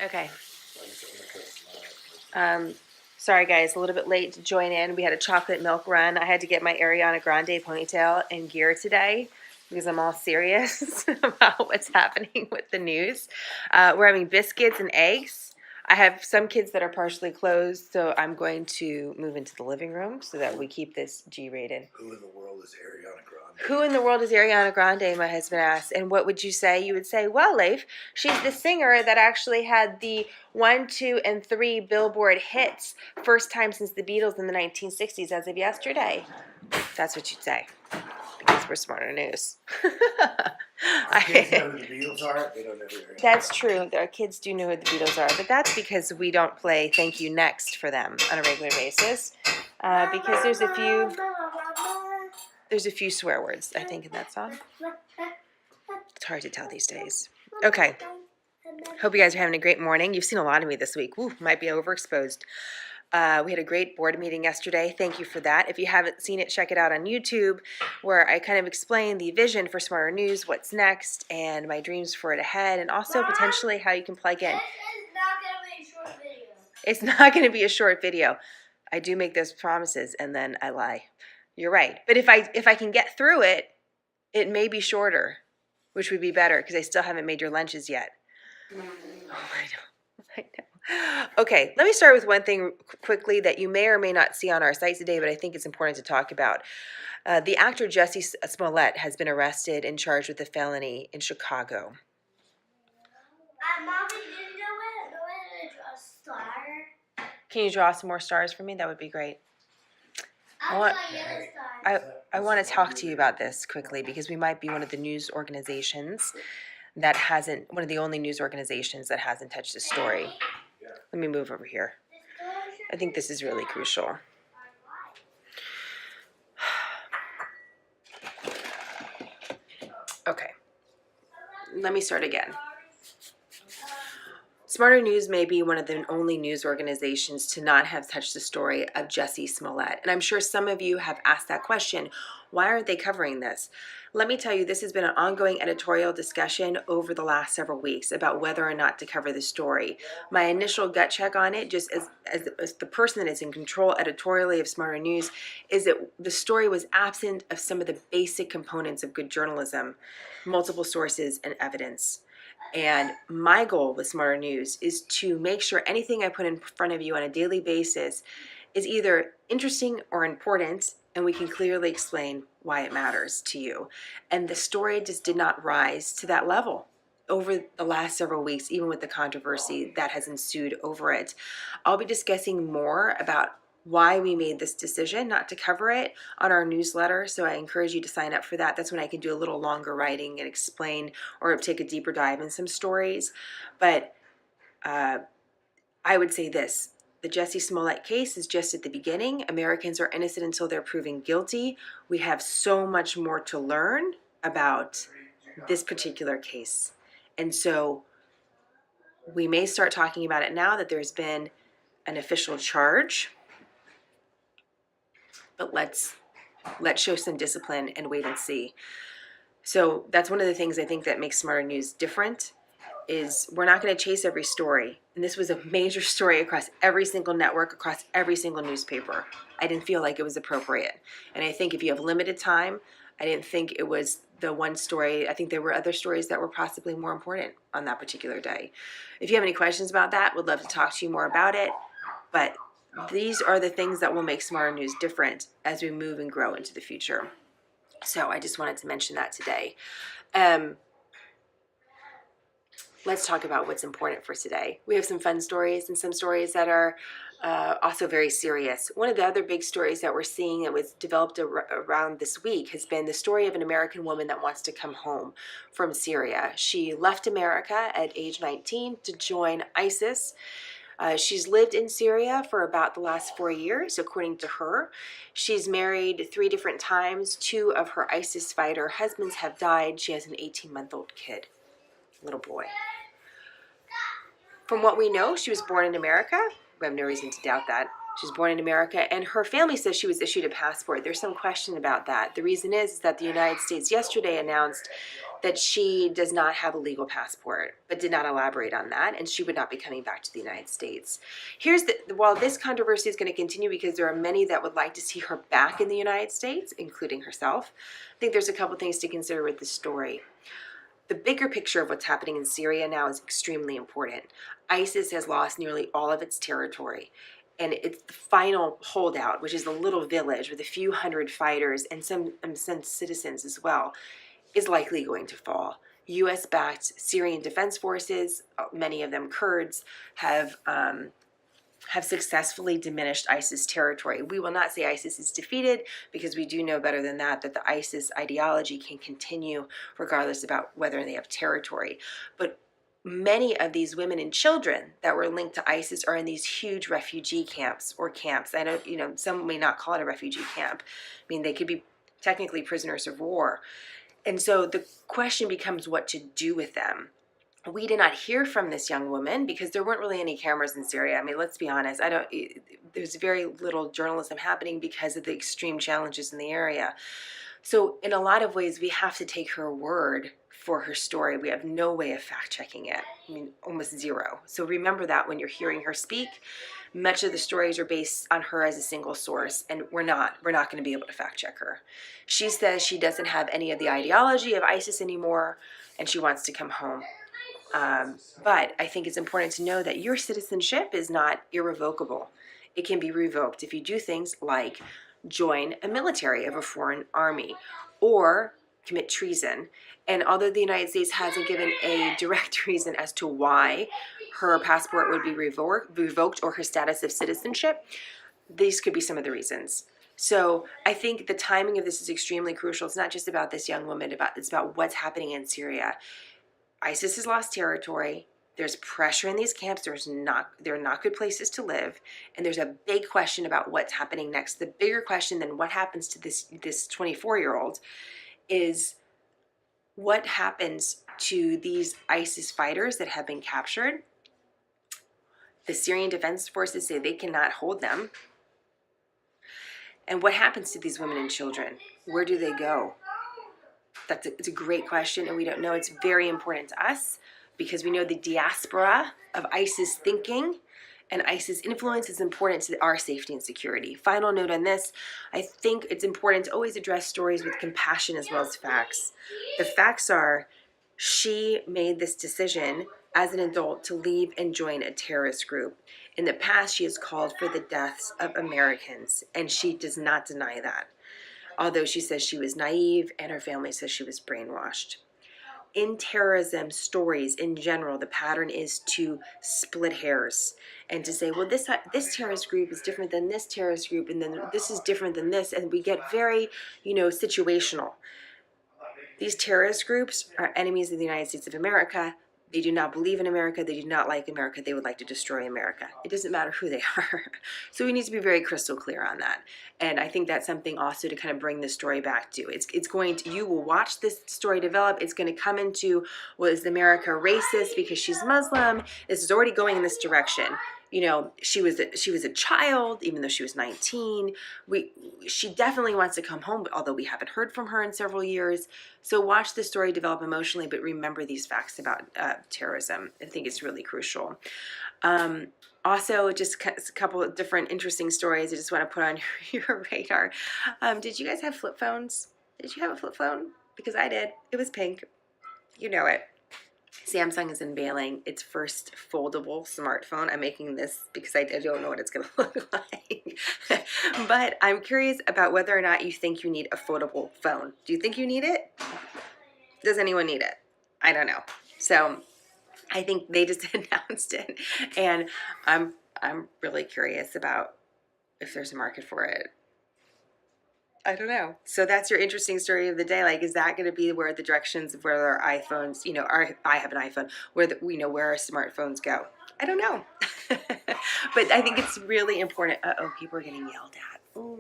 Okay. Sorry guys, a little bit late to join in. We had a chocolate milk run. I had to get my Ariana Grande ponytail in gear today because I'm all serious about what's happening with the news. We're having biscuits and eggs. I have some kids that are partially closed, so I'm going to move into the living room so that we keep this G-rated. Who in the world is Ariana Grande? Who in the world is Ariana Grande, my husband asked. And what would you say? You would say, well, Leif, she's the singer that actually had the 1, 2, and 3 Billboard hits, first time since the Beatles in the 1960s as of yesterday. That's what you'd say, because we're SmartHER News. Our kids know who the Beatles are. They don't know who Ariana That's Grande. true. Our kids do know who the Beatles are, but that's because we don't play Thank You Next for them on a regular basis, because there's a few swear words, I think, in that song. It's hard to tell these days. Okay. Hope you guys are having a great morning. You've seen a lot of me this week. Woo, might be overexposed. We had a great board meeting yesterday. Thank you for that. If you haven't seen it, check it out on YouTube, where I kind of explain the vision for SmartHER News, what's next, and my dreams for it ahead, and also potentially how you can plug in. It's not going to be a short video. I do make those promises, and then I lie. You're right. But if I can get through it, it may be shorter, which would be better because I still haven't made your lunches yet. Oh, I know. Okay, let me start with one thing quickly that you may or may not see on our site today, but I think it's important to talk about. The actor Jussie Smollett has been arrested and charged with a felony in Chicago. Mommy, did you know how to draw a star? Can you draw some more stars for me? That would be great. I want to talk to you about this quickly because we might be one of the news organizations that hasn't, one of the only news organizations that hasn't touched this story. Let me move over here. I think this is really crucial. Okay, let me start again. SmartHER News may be one of the only news organizations to not have touched the story of Jussie Smollett. And I'm sure some of you have asked that question. Why aren't they covering this? Let me tell you, this has been an ongoing editorial discussion over the last several weeks about whether or not to cover the story. My initial gut check on it, just as the person that is in control editorially of SmartHER News, is that the story was absent of some of the basic components of good journalism, multiple sources, and evidence. And my goal with SmartHER News is to make sure anything I put in front of you on a daily basis is either interesting or important, and we can clearly explain why it matters to you. And the story just did not rise to that level over the last several weeks, even with the controversy that has ensued over it. I'll be discussing more about why we made this decision not to cover it on our newsletter, so I encourage you to sign up for that. That's when I can do a little longer writing and explain or take a deeper dive in some stories. But I would say this: the Jussie Smollett case is just at the beginning. Americans are innocent until they're proven guilty. We have so much more to learn about this particular case, and so we may start talking about it now that there's been an official charge. But let's show some discipline and wait and see. So that's one of the things I think that makes SmartHER News different, is we're not going to chase every story. And this was a major story across every single network, across every single newspaper. I didn't feel like it was appropriate. And I think if you have limited time, I didn't think it was the one story. I think there were other stories that were possibly more important on that particular day. If you have any questions about that, would love to talk to you more about it. But these are the things that will make SmartHER News different as we move and grow into the future. So I just wanted to mention that today. Let's talk about what's important for today. We have some fun stories and some stories that are also very serious. One of the other big stories that we're seeing that was developed around this week has been the story of an American woman that wants to come home from Syria. She left America at age 19 to join ISIS. She's lived in Syria for about the last 4 years, according to her. She's married 3 different times. 2 of her ISIS fighter husbands have died. She has an 18-month-old kid, little boy. From what we know, she was born in America. We have no reason to doubt that. She was born in America, and her family says she was issued a passport. There's some question about that. The reason is that the United States yesterday announced that she does not have a legal passport, but did not elaborate on that, and she would not be coming back to the United States. While this controversy is going to continue because there are many that would like to see her back in the United States, including herself, I think there's a couple things to consider with this story. The bigger picture of what's happening in Syria now is extremely important. ISIS has lost nearly all of its territory, and it's the final holdout, which is a little village with a few hundred fighters and some citizens as well, is likely going to fall. U.S.-backed Syrian defense forces, many of them Kurds, have successfully diminished ISIS territory. We will not say ISIS is defeated because we do know better than that the ISIS ideology can continue regardless about whether they have territory. But many of these women and children that were linked to ISIS are in these huge refugee camps or camps. I know, some may not call it a refugee camp. I mean, they could be technically prisoners of war. And so the question becomes what to do with them. We did not hear from this young woman because there weren't really any cameras in Syria. I mean, let's be honest. There's very little journalism happening because of the extreme challenges in the area. So in a lot of ways, we have to take her word for her story. We have no way of fact checking it. I mean, almost zero. So remember that when you're hearing her speak. Much of the stories are based on her as a single source, and we're not going to be able to fact check her. She says she doesn't have any of the ideology of ISIS anymore, and she wants to come home. But I think it's important to know that your citizenship is not irrevocable. It can be revoked if you do things like join a military of a foreign army or commit treason. And although the United States hasn't given a direct reason as to why her passport would be revoked or her status of citizenship, these could be some of the reasons. So I think the timing of this is extremely crucial. It's not just about this young woman, it's about what's happening in Syria. ISIS has lost territory. There's pressure in these camps. They're not good places to live. And there's a big question about what's happening next. The bigger question than what happens to this 24-year-old is what happens to these ISIS fighters that have been captured. The Syrian defense forces say they cannot hold them. And what happens to these women and children? Where do they go? It's a great question, and we don't know. It's very important to us because we know the diaspora of ISIS thinking and ISIS influence is important to our safety and security. Final note on this, I think it's important to always address stories with compassion as well as facts. The facts are she made this decision as an adult to leave and join a terrorist group. In the past, she has called for the deaths of Americans, and she does not deny that. Although she says she was naive and her family says she was brainwashed. In terrorism stories in general, the pattern is to split hairs and to say, well, this terrorist group is different than this terrorist group, and then this is different than this, and we get very, situational. These terrorist groups are enemies of the United States of America. They do not believe in America. They do not like America. They would like to destroy America. It doesn't matter who they are. So we need to be very crystal clear on that. And I think that's something also to kind of bring the story back to. You will watch this story develop. It's going to come into, well, is America racist because she's Muslim? This is already going in this direction. She was a child, even though she was 19. She definitely wants to come home, although we haven't heard from her in several years. So watch the story develop emotionally, but remember these facts about terrorism. I think it's really crucial. Also, just a couple of different interesting stories I just want to put on your radar. Did you guys have flip phones? Did you have a flip phone? Because I did. It was pink. You know it. Samsung is unveiling its first foldable smartphone. I'm making this because I don't know what it's going to look like. But I'm curious about whether or not you think you need a foldable phone. Do you think you need it? Does anyone need it? I don't know. So I think they just announced it. And I'm really curious about if there's a market for it. I don't know. So that's your interesting story of the day. Like, is that going to be where the directions of where our iPhones, I have an iPhone, where where our smartphones go? I don't know. But I think it's really important. People are getting yelled at. Oh,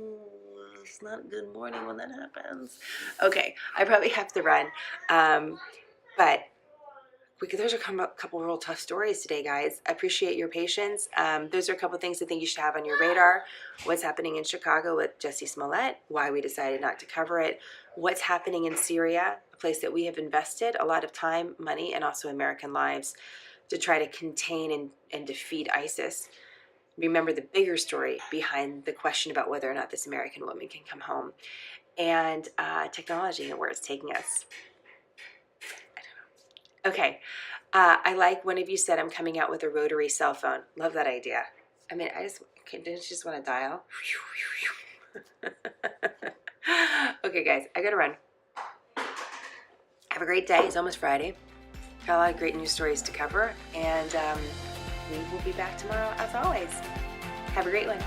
it's not a good morning when that happens. Okay, I probably have to run. But those are a couple real tough stories today, guys. I appreciate your patience. Those are a couple things I think you should have on your radar. What's happening in Chicago with Jussie Smollett, why we decided not to cover it, what's happening in Syria, a place that we have invested a lot of time, money, and also American lives to try to contain and defeat ISIS. Remember the bigger story behind the question about whether or not this American woman can come home, and technology and where it's taking us. Okay, I like one of you said I'm coming out with a rotary cell phone. Love that idea. I mean, didn't you just want to dial? Okay, guys, I gotta run. Have a great day. It's almost Friday. Got a lot of great news stories to cover, and we will be back tomorrow as always. Have a great one.